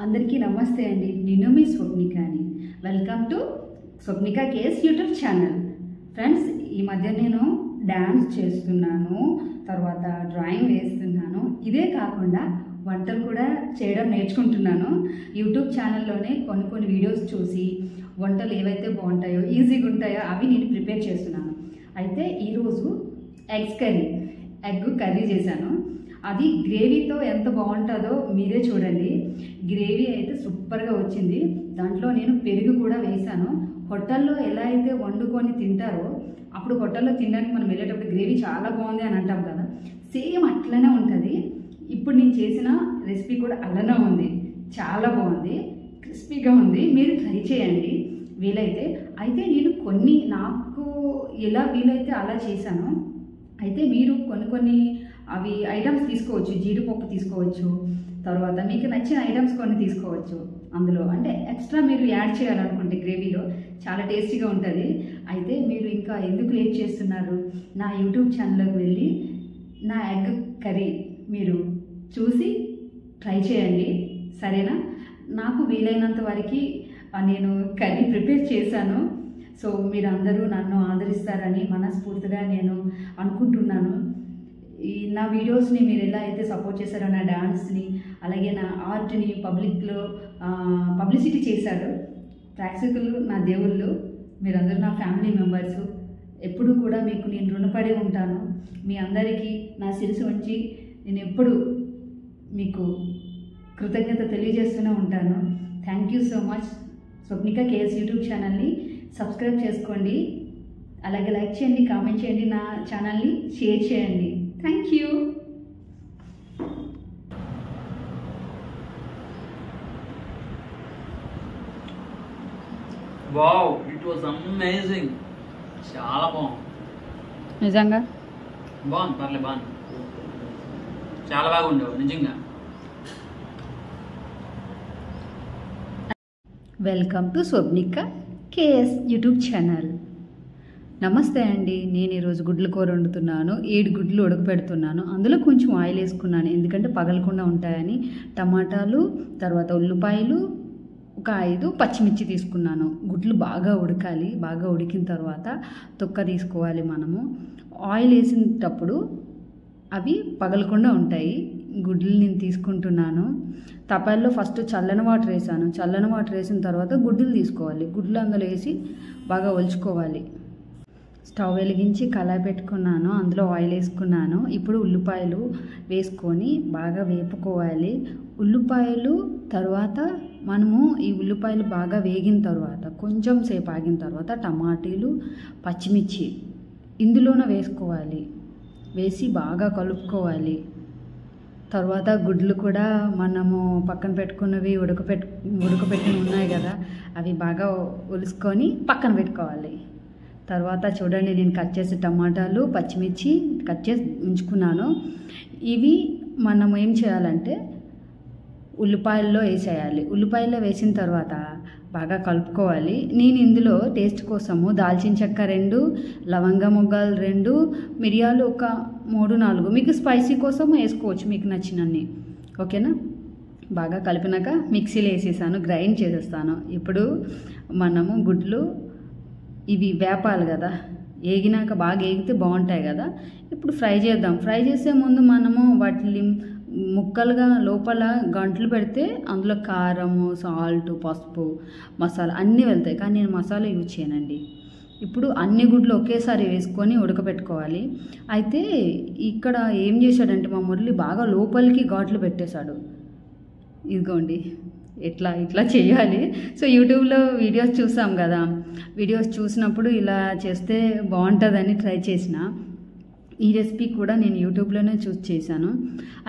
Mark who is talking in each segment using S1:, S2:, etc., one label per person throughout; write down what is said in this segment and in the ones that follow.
S1: అందరికీ నమస్తే అండి. నేను మీ స్వప్నికాని. Welcome to Swapnika KS YouTube channel. Friends, ఈ మధ్య నేను డ్యాన్స్ చేస్తున్నాను, తర్వాత డ్రాయింగ్ వేస్తున్నాను. ఇదే కాకుండా వంటలు కూడా చేయడం నేర్చుకుంటున్నాను. యూట్యూబ్ ఛానల్లోనే కొన్ని వీడియోస్ చూసి వంటలు ఏవైతే బాగుంటాయో, ఈజీగా ఉంటాయో అవి నేను ప్రిపేర్ చేస్తున్నాను. అయితే ఈరోజు ఎగ్ కర్రీ చేశాను. అది గ్రేవీతో ఎంత బాగుంటుందో మీరే చూడండి. గ్రేవీ అయితే సూపర్గా వచ్చింది. దాంట్లో నేను పెరుగు కూడా వేసాను. హోటల్లో ఎలా అయితే వండుకొని తింటారో, అప్పుడు హోటల్లో తినడానికి మనం వెళ్ళేటప్పుడు గ్రేవీ చాలా బాగుంది అని అంటాం కదా, సేమ్ అట్లనే ఉంటుంది. ఇప్పుడు నేను చేసిన రెసిపీ కూడా అలానే ఉంది, చాలా బాగుంది, క్రిస్పీగా ఉంది. మీరు ట్రై చేయండి వీలైతే. అయితే నేను నాకు ఎలా వీలైతే అలా చేశాను. అయితే మీరు కొన్ని అవి ఐటమ్స్ తీసుకోవచ్చు. జీడిపప్పు తీసుకోవచ్చు, తర్వాత మీకు నచ్చిన ఐటమ్స్ కొన్ని తీసుకోవచ్చు. అందులో అంటే ఎక్స్ట్రా మీరు యాడ్ చేయాలనుకుంటే గ్రేవీలో చాలా టేస్టీగా ఉంటుంది. అయితే మీరు ఇంకా ఎందుకు లేట్ చేస్తున్నారు? నా యూట్యూబ్ ఛానల్లోకి వెళ్ళి నా ఎగ్ కర్రీ మీరు చూసి ట్రై చేయండి, సరేనా? నాకు వీలైనంత వరకు నేను కర్రీ ప్రిపేర్ చేశాను. సో మీరందరూ నన్ను ఆదరిస్తారని మనస్ఫూర్తిగా నేను అనుకుంటున్నాను. నా వీడియోస్ని మీరు ఎలా అయితే సపోర్ట్ చేశారో, నా డాన్స్ని అలాగే నా ఆర్ట్ని పబ్లిక్లో పబ్లిసిటీ చేశారు. ప్రేక్షకులు నా దేవుళ్ళు, మీరందరూ నా ఫ్యామిలీ మెంబర్సు. ఎప్పుడు కూడా మీకు నేను రుణపడి ఉంటాను. మీ అందరికీ నా శిరసు ఉంచి నేను ఎప్పుడు మీకు కృతజ్ఞత తెలియజేస్తూనే ఉంటాను. Thank you so much. Swapnika KS YouTube ఛానల్ని సబ్స్క్రైబ్ చేసుకోండి, అలాగే లైక్ చేయండి, కామెంట్ చేయండి, నా ఛానల్ని షేర్ చేయండి. Thank you.
S2: Wow, it was amazing. చాలా బాగుంది,
S1: నిజంగా
S2: బాగుంది. బాగుంది, చాలా బాగా ఉండేవు నిజంగా.
S1: Welcome to Swapnika KS YouTube channel. నమస్తే అండి. నేను ఈరోజు గుడ్ల కూర వండుతున్నాను. 7 గుడ్లు ఉడకపెడుతున్నాను. అందులో కొంచెం ఆయిల్ వేసుకున్నాను, ఎందుకంటే పగలకుండా ఉంటాయని. టమాటాలు, తర్వాత ఉల్లిపాయలు, ఒక 5 పచ్చిమిర్చి తీసుకున్నాను. గుడ్లు బాగా ఉడకాలి. బాగా ఉడికిన తర్వాత తొక్క తీసుకోవాలి మనము. ఆయిల్ వేసినప్పుడు అవి పగలకుండా ఉంటాయి. గుడ్లు నేను తీసుకుంటున్నాను. తపాల్లో ఫస్ట్ చల్లని వాటర్ వేసాను. చల్లని వాటర్ వేసిన తర్వాత గుడ్లు తీసుకోవాలి. గుడ్లు అందులో వేసి బాగా ఒలుచుకోవాలి. స్టవ్ వెలిగించి కళాయి పెట్టుకున్నాను, అందులో ఆయిల్ వేసుకున్నాను. ఇప్పుడు ఉల్లిపాయలు వేసుకొని బాగా వేపుకోవాలి. ఉల్లిపాయలు తర్వాత మనము ఈ ఉల్లిపాయలు బాగా వేగిన తర్వాత కొంచెం సేపు ఆగిన తర్వాత టమాటీలు, పచ్చిమిర్చి ఇందులోనే వేసుకోవాలి. వేసి బాగా కలుపుకోవాలి. తర్వాత గుడ్లు కూడా మనము పక్కన పెట్టుకున్నవి ఉడకపెట్టినవి ఉన్నాయి కదా, అవి బాగా ఒలుసుకొని పక్కన పెట్టుకోవాలి. తర్వాత చూడండి, నేను కట్ చేసి టమాటాలు, పచ్చిమిర్చి కట్ చేసి ఉంచుకున్నాను. ఇవి మనం ఏం చేయాలంటే ఉల్లిపాయల్లో వేసేయాలి. ఉల్లిపాయల్లో వేసిన తర్వాత బాగా కలుపుకోవాలి. నేను ఇందులో టేస్ట్ కోసము దాల్చిన చెక్క 2, లవంగ మొగ్గలు 2, మిరియాలు ఒక 3-4, మీకు స్పైసీ కోసం వేసుకోవచ్చు మీకు నచ్చినన్ని, ఓకేనా? బాగా కలిపినాక మిక్సీలో వేసేసాను, గ్రైండ్ చేసేస్తాను. ఇప్పుడు మనము గుడ్లు ఇవి వేపాలి కదా, వేగినాక బాగా వేగితే బాగుంటాయి కదా. ఇప్పుడు ఫ్రై చేద్దాం. ఫ్రై చేసే ముందు మనము వాటిని ముక్కలుగా లోపల గంటలు పెడితే అందులో కారము, సాల్ట్, పసుపు, మసాలా అన్నీ వెళ్తాయి. కానీ నేను మసాలా యూజ్ చేయనండి. ఇప్పుడు అన్ని గుడ్లు ఒకేసారి వేసుకొని ఉడకబెట్టుకోవాలి. అయితే ఇక్కడ ఏం చేశాడంటే మా మురళి బాగా లోపలికి ఘాట్లు పెట్టేశాడు. ఇదిగోండి, ఇట్లా చేయాలి. సో యూట్యూబ్లో వీడియోస్ చూసాం కదా, వీడియోస్ చూసినప్పుడు ఇలా చేస్తే బాగుంటుందని ట్రై చేసిన. ఈ రెసిపీ కూడా నేను యూట్యూబ్లోనే చూసి చేశాను.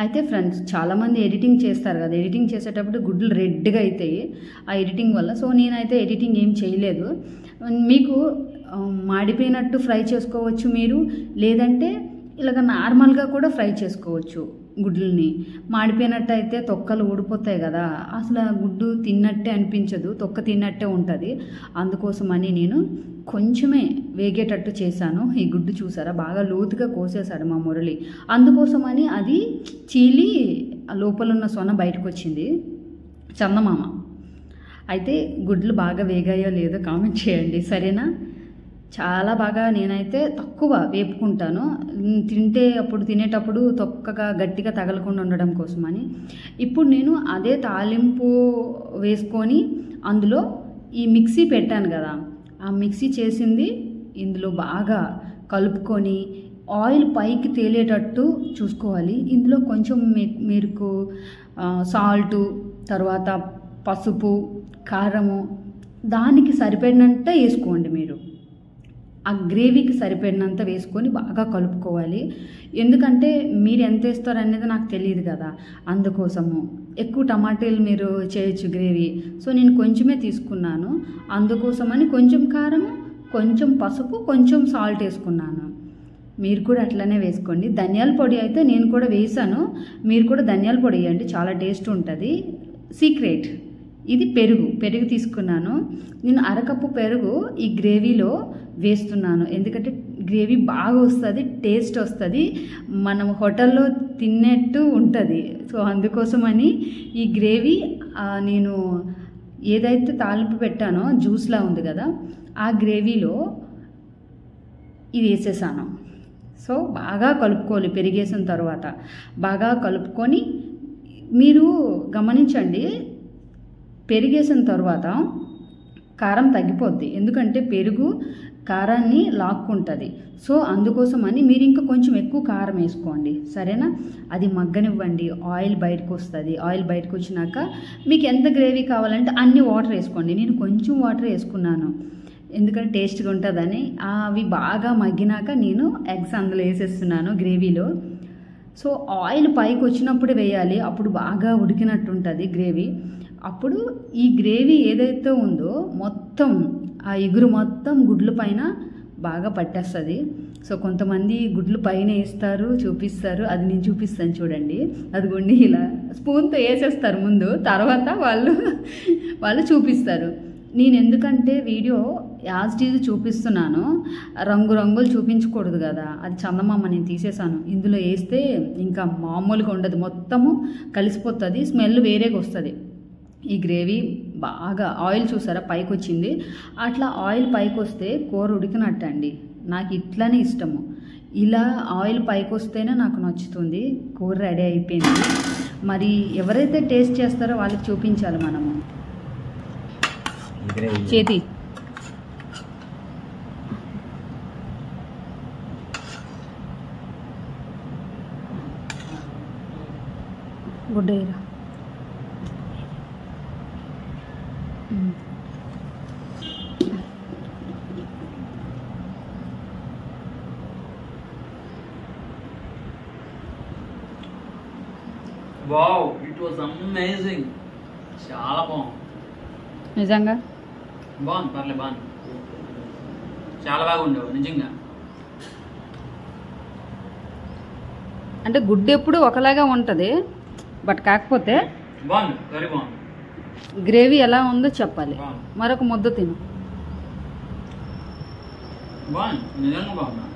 S1: అయితే ఫ్రెండ్స్, చాలామంది ఎడిటింగ్ చేస్తారు కదా, ఎడిటింగ్ చేసేటప్పుడు గుడ్లు రెడ్గా అవుతాయి ఆ ఎడిటింగ్ వల్ల. సో నేనైతే ఎడిటింగ్ ఏం చేయలేదు. మీకు మాడిపోయినట్టు ఫ్రై చేసుకోవచ్చు మీరు, లేదంటే ఇలాగ నార్మల్గా కూడా ఫ్రై చేసుకోవచ్చు. గుడ్లని మాడిపోయినట్టు అయితే తొక్కలు ఊడిపోతాయి కదా, అసలు గుడ్డు తిన్నట్టే అనిపించదు, తొక్క తిన్నట్టే ఉంటుంది. అందుకోసమని నేను కొంచెమే వేగేటట్టు చేశాను. ఈ గుడ్డు చూసారా, బాగా లోతుగా కోసేశాడు మా మురళి. అందుకోసమని అది చీలి లోపల ఉన్న సొన బయటకు వచ్చింది. చందమామ. అయితే గుడ్లు బాగా వేగాయో లేదో కామెంట్ చేయండి, సరేనా? చాలా బాగా నేనైతే తక్కువ వేపుకుంటాను, అప్పుడు తినేటప్పుడు తొక్కగా గట్టిగా తగలకుండా ఉండడం కోసమని. ఇప్పుడు నేను అదే తాలింపు వేసుకొని అందులో ఈ మిక్సీ పెట్టాను కదా, ఆ మిక్సీ చేసింది ఇందులో బాగా కలుపుకొని ఆయిల్ పైకి తేలేటట్టు చూసుకోవాలి. ఇందులో కొంచెం మీకు సాల్టు, తర్వాత పసుపు, కారము దానికి సరిపడినంత వేసుకోండి. మీరు ఆ గ్రేవీకి సరిపడినంత వేసుకొని బాగా కలుపుకోవాలి. ఎందుకంటే మీరు ఎంత వేస్తారు అనేది నాకు తెలియదు కదా, అందుకోసము. ఎక్కువ టమాటాలు మీరు చేయొచ్చు గ్రేవీ, సో నేను కొంచెమే తీసుకున్నాను. అందుకోసమని కొంచెం కారము, కొంచెం పసుపు, కొంచెం సాల్ట్ వేసుకున్నాను. మీరు కూడా అట్లనే వేసుకోండి. ధనియాల పొడి అయితే నేను కూడా వేసాను, మీరు కూడా ధనియాల పొడి వేయండి, చాలా టేస్ట్ ఉంటుంది. సీక్రెట్ ఇది పెరుగు తీసుకున్నాను. నేను అరకప్పు పెరుగు ఈ గ్రేవీలో వేస్తున్నాను, ఎందుకంటే గ్రేవీ బాగా వస్తుంది, టేస్ట్ వస్తుంది, మనం హోటల్లో తిన్నట్టు ఉంటుంది. సో అందుకోసమని ఈ గ్రేవీ నేను ఏదైతే తాలింపు పెట్టానో జ్యూస్లా ఉంది కదా, ఆ గ్రేవీలో ఇది వేసేసాను. సో బాగా కలుపుకోవాలి. పెరిగేసిన తర్వాత బాగా కలుపుకొని మీరు గమనించండి, పెరిగేసిన తర్వాత కారం తగ్గిపోద్ది, ఎందుకంటే పెరుగు కారాన్ని లాక్కుంటుంది. సో అందుకోసమని మీరు ఇంకా కొంచెం ఎక్కువ కారం వేసుకోండి, సరేనా? అది మగ్గనివ్వండి, ఆయిల్ బయటకు వస్తుంది. ఆయిల్ బయటకు వచ్చినాక మీకు ఎంత గ్రేవీ కావాలంటే అన్ని వాటర్ వేసుకోండి. నేను కొంచెం వాటర్ వేసుకున్నాను, ఎందుకంటే టేస్ట్గా ఉంటుందని. అవి బాగా మగ్గినాక నేను ఎగ్స్ అందులో వేసేస్తున్నాను గ్రేవీలో. సో ఆయిల్ పైకి వచ్చినప్పుడు వేయాలి, అప్పుడు బాగా ఉడికినట్టు ఉంటుంది గ్రేవీ. అప్పుడు ఈ గ్రేవీ ఏదైతే ఉందో మొత్తం ఆ ఎగురు మొత్తం గుడ్ల పైన బాగా పట్టేస్తుంది. సో కొంతమంది గుడ్లు పైన వేస్తారు, చూపిస్తారు, అది నేను చూపిస్తాను చూడండి. అదిగోండి ఇలా స్పూన్తో వేసేస్తారు ముందు, తర్వాత వాళ్ళు చూపిస్తారు. నేను ఎందుకంటే వీడియో యాజ్టీజ్ చూపిస్తున్నాను, రంగులు చూపించకూడదు కదా. అది చందమామ నేను తీసేసాను, ఇందులో వేస్తే ఇంకా మామూలుగా ఉండదు, మొత్తము కలిసిపోతుంది, స్మెల్ వేరేగా వస్తుంది. ఈ గ్రేవీ బాగా ఆయిల్ చూసారా పైకి వచ్చింది, అట్లా ఆయిల్ పైకి వస్తే కూర ఉడికినట్టు అండి. నాకు ఇట్లానే ఇష్టము, ఇలా ఆయిల్ పైకి వస్తేనే నాకు నచ్చుతుంది. కూర రెడీ అయిపోయింది. మరి ఎవరైతే టేస్ట్ చేస్తారో వాళ్ళకి చూపించాలి మనము. చేతి గుడ్డేరా.
S2: Wow, it was amazing. చాలా బాగుంది
S1: నిజంగా,
S2: బాగుంది, పర్లేదు బాగుంది, చాలా బాగా ఉండేవి నిజంగా.
S1: అంటే గుడ్డు ఎప్పుడు ఒకలాగా ఉంటుంది, బట్ కాకపోతే
S2: బాగుంది, కర్రీ బాగుంది.
S1: గ్రేవీ ఎలా ఉందో చెప్పాలి. మరొక ముద్ద తిను.
S2: బాగుంది, నిజంగా బాగుంది.